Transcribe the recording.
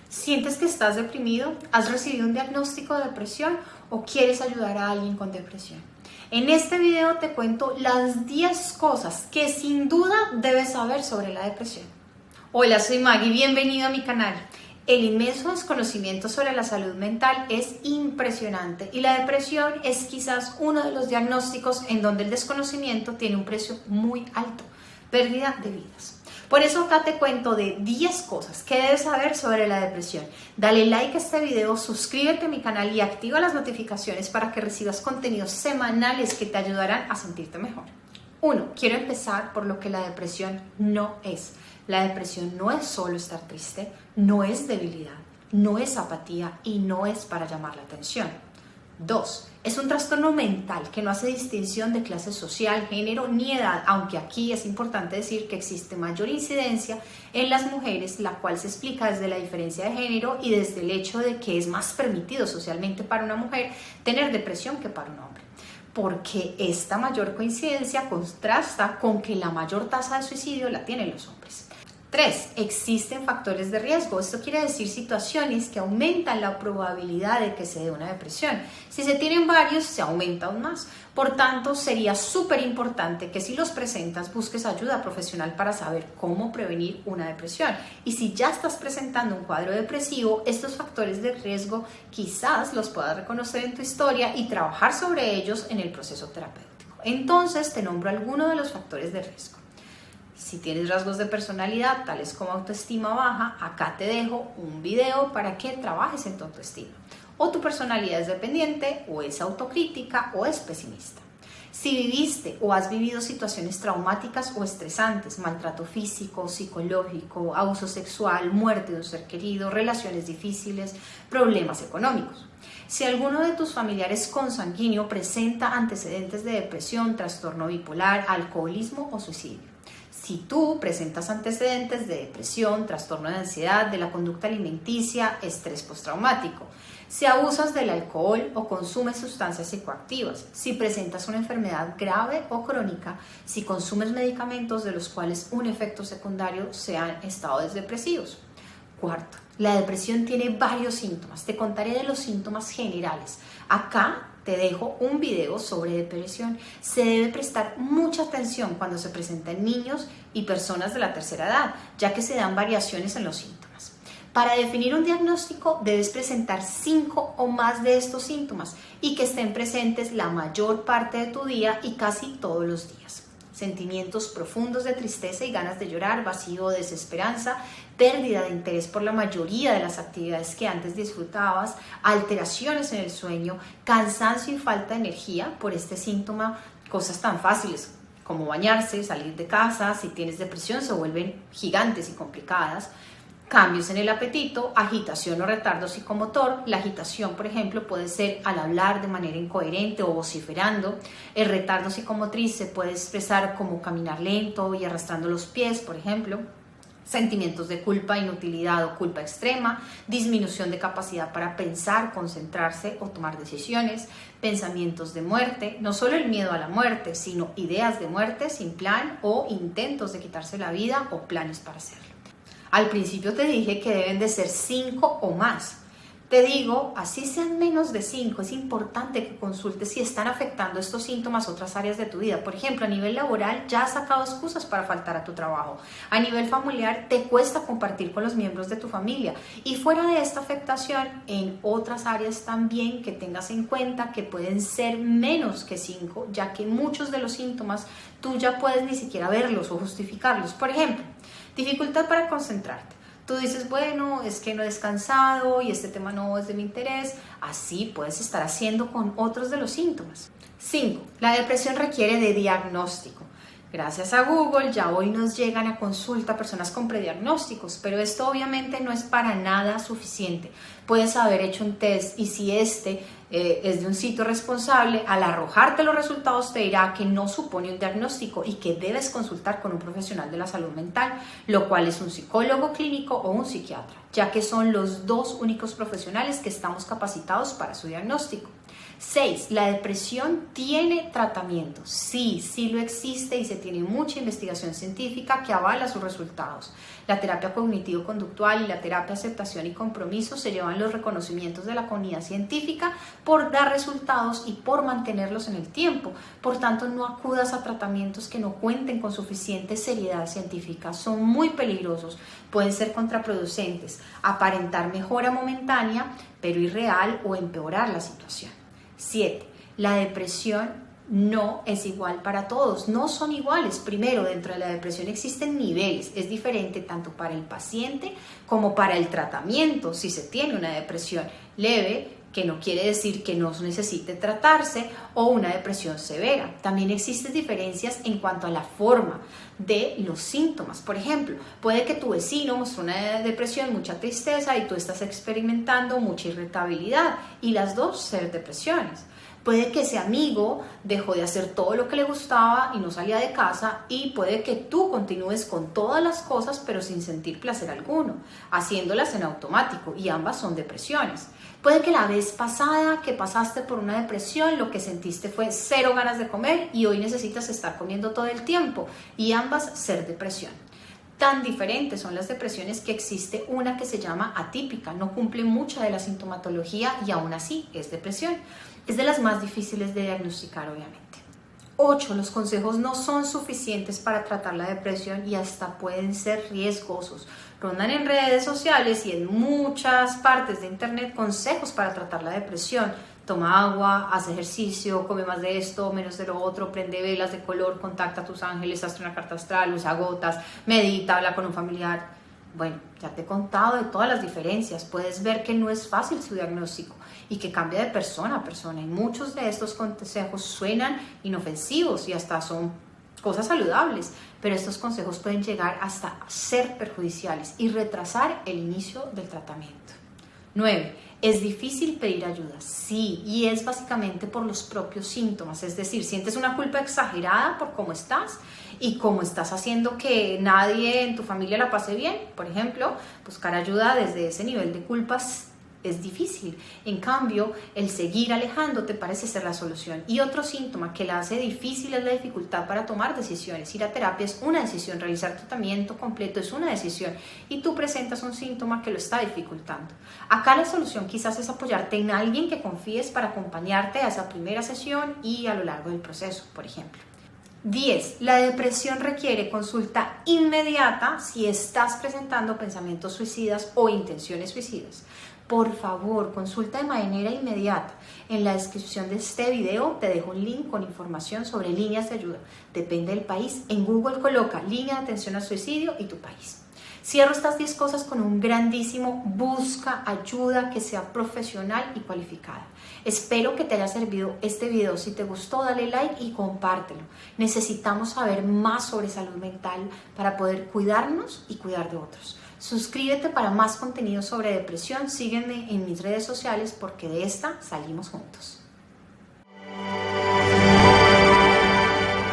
¿Sientes que estás deprimido? ¿Has recibido un diagnóstico de depresión o quieres ayudar a alguien con depresión? En este video te cuento las 10 cosas que sin duda debes saber sobre la depresión. Hola, soy Maggie, bienvenido a mi canal. El inmenso desconocimiento sobre la salud mental es impresionante y la depresión es quizás uno de los diagnósticos en donde el desconocimiento tiene un precio muy alto, pérdida de vidas. Por eso acá te cuento de 10 cosas que debes saber sobre la depresión. Dale like a este video, suscríbete a mi canal y activa las notificaciones para que recibas contenidos semanales que te ayudarán a sentirte mejor. 1. Quiero empezar por lo que la depresión no es. La depresión no es solo estar triste, no es debilidad, no es apatía y no es para llamar la atención. 2. Es un trastorno mental que no hace distinción de clase social, género ni edad, aunque aquí es importante decir que existe mayor incidencia en las mujeres, la cual se explica desde la diferencia de género y desde el hecho de que es más permitido socialmente para una mujer tener depresión que para un hombre. Porque esta mayor coincidencia contrasta con que la mayor tasa de suicidio la tienen los hombres. 3. Existen factores de riesgo. Esto quiere decir situaciones que aumentan la probabilidad de que se dé una depresión. Si se tienen varios, se aumenta aún más. Por tanto, sería súper importante que si los presentas, busques ayuda profesional para saber cómo prevenir una depresión. Y si ya estás presentando un cuadro depresivo, estos factores de riesgo quizás los puedas reconocer en tu historia y trabajar sobre ellos en el proceso terapéutico. Entonces, te nombro algunos de los factores de riesgo. Si tienes rasgos de personalidad, tales como autoestima baja, acá te dejo un video para que trabajes en tu autoestima. O tu personalidad es dependiente, o es autocrítica, o es pesimista. Si viviste o has vivido situaciones traumáticas o estresantes, maltrato físico, psicológico, abuso sexual, muerte de un ser querido, relaciones difíciles, problemas económicos. Si alguno de tus familiares consanguíneo presenta antecedentes de depresión, trastorno bipolar, alcoholismo o suicidio. Si tú presentas antecedentes de depresión, trastorno de ansiedad, de la conducta alimenticia, estrés postraumático. Si abusas del alcohol o consumes sustancias psicoactivas. Si presentas una enfermedad grave o crónica. Si consumes medicamentos de los cuales un efecto secundario sean estados depresivos. 4. La depresión tiene varios síntomas. Te contaré de los síntomas generales. Acá te dejo un video sobre depresión. Se debe prestar mucha atención cuando se presenta en niños y personas de la tercera edad, ya que se dan variaciones en los síntomas. Para definir un diagnóstico debes presentar 5 o más de estos síntomas y que estén presentes la mayor parte de tu día y casi todos los días. Sentimientos profundos de tristeza y ganas de llorar, vacío o desesperanza, pérdida de interés por la mayoría de las actividades que antes disfrutabas, alteraciones en el sueño, cansancio y falta de energía por este síntoma, cosas tan fáciles como bañarse, salir de casa. Si tienes depresión se vuelven gigantes y complicadas. Cambios en el apetito, agitación o retardo psicomotor. La agitación, por ejemplo, puede ser al hablar de manera incoherente o vociferando. El retardo psicomotriz se puede expresar como caminar lento y arrastrando los pies, por ejemplo. Sentimientos de culpa, inutilidad o culpa extrema, disminución de capacidad para pensar, concentrarse o tomar decisiones, pensamientos de muerte, no solo el miedo a la muerte, sino ideas de muerte sin plan o intentos de quitarse la vida o planes para hacerlo. Al principio te dije que deben de ser 5 o más. Te digo, así sean menos de 5, es importante que consultes si están afectando estos síntomas a otras áreas de tu vida. Por ejemplo, a nivel laboral ya has sacado excusas para faltar a tu trabajo. A nivel familiar te cuesta compartir con los miembros de tu familia. Y fuera de esta afectación, en otras áreas también que tengas en cuenta que pueden ser menos que 5, ya que muchos de los síntomas tú ya puedes ni siquiera verlos o justificarlos. Por ejemplo, dificultad para concentrarte. Tú dices, bueno, es que no he descansado y este tema no es de mi interés. Así puedes estar haciendo con otros de los síntomas. 5. La depresión requiere de diagnóstico. Gracias a Google ya hoy nos llegan a consulta personas con prediagnósticos, pero esto obviamente no es para nada suficiente. Puedes haber hecho un test y si es de un sitio responsable, al arrojarte los resultados te dirá que no supone un diagnóstico y que debes consultar con un profesional de la salud mental, lo cual es un psicólogo clínico o un psiquiatra, ya que son los 2 únicos profesionales que estamos capacitados para su diagnóstico. 6. La depresión tiene tratamiento. Sí, sí lo existe y se tiene mucha investigación científica que avala sus resultados. La terapia cognitivo-conductual y la terapia aceptación y compromiso se llevan los reconocimientos de la comunidad científica por dar resultados y por mantenerlos en el tiempo. Por tanto, no acudas a tratamientos que no cuenten con suficiente seriedad científica. Son muy peligrosos, pueden ser contraproducentes, aparentar mejora momentánea, pero irreal o empeorar la situación. 7. La depresión no es igual para todos, no son iguales. Primero, dentro de la depresión existen niveles, es diferente tanto para el paciente como para el tratamiento. Si se tiene una depresión leve, que no quiere decir que no necesite tratarse, o una depresión severa. También existen diferencias en cuanto a la forma de los síntomas. Por ejemplo, puede que tu vecino muestre una depresión, mucha tristeza, y tú estás experimentando mucha irritabilidad, y las dos ser depresiones. Puede que ese amigo dejó de hacer todo lo que le gustaba y no salía de casa, y puede que tú continúes con todas las cosas pero sin sentir placer alguno, haciéndolas en automático, y ambas son depresiones. Puede que la vez pasada que pasaste por una depresión lo que sentiste fue 0 ganas de comer y hoy necesitas estar comiendo todo el tiempo, y ambas ser depresión. Tan diferentes son las depresiones que existe una que se llama atípica, no cumple mucha de la sintomatología y aún así es depresión. Es de las más difíciles de diagnosticar, obviamente. 8. Los consejos no son suficientes para tratar la depresión y hasta pueden ser riesgosos. Rondan en redes sociales y en muchas partes de internet consejos para tratar la depresión. Toma agua, haz ejercicio, come más de esto, menos de lo otro, prende velas de color, contacta a tus ángeles, hazte una carta astral, usa gotas, medita, habla con un familiar. Bueno, ya te he contado de todas las diferencias. Puedes ver que no es fácil su diagnóstico y que cambia de persona a persona. Y muchos de estos consejos suenan inofensivos y hasta son cosas saludables, pero estos consejos pueden llegar hasta ser perjudiciales y retrasar el inicio del tratamiento. 9. ¿Es difícil pedir ayuda? Sí, y es básicamente por los propios síntomas, es decir, sientes una culpa exagerada por cómo estás y cómo estás haciendo que nadie en tu familia la pase bien. Por ejemplo, buscar ayuda desde ese nivel de culpas es difícil. En cambio, el seguir alejándote parece ser la solución. Y otro síntoma que la hace difícil es la dificultad para tomar decisiones. Ir a terapia es una decisión, realizar tratamiento completo es una decisión, y tú presentas un síntoma que lo está dificultando. Acá la solución quizás es apoyarte en alguien que confíes para acompañarte a esa primera sesión y a lo largo del proceso, por ejemplo. 10. La depresión requiere consulta inmediata si estás presentando pensamientos suicidas o intenciones suicidas. Por favor, consulta de manera inmediata. En la descripción de este video te dejo un link con información sobre líneas de ayuda. Depende del país. En Google coloca línea de atención al suicidio y tu país. Cierro estas 10 cosas con un grandísimo: busca ayuda que sea profesional y cualificada. Espero que te haya servido este video. Si te gustó, dale like y compártelo. Necesitamos saber más sobre salud mental para poder cuidarnos y cuidar de otros. Suscríbete para más contenido sobre depresión. Sígueme en mis redes sociales porque de esta salimos juntos.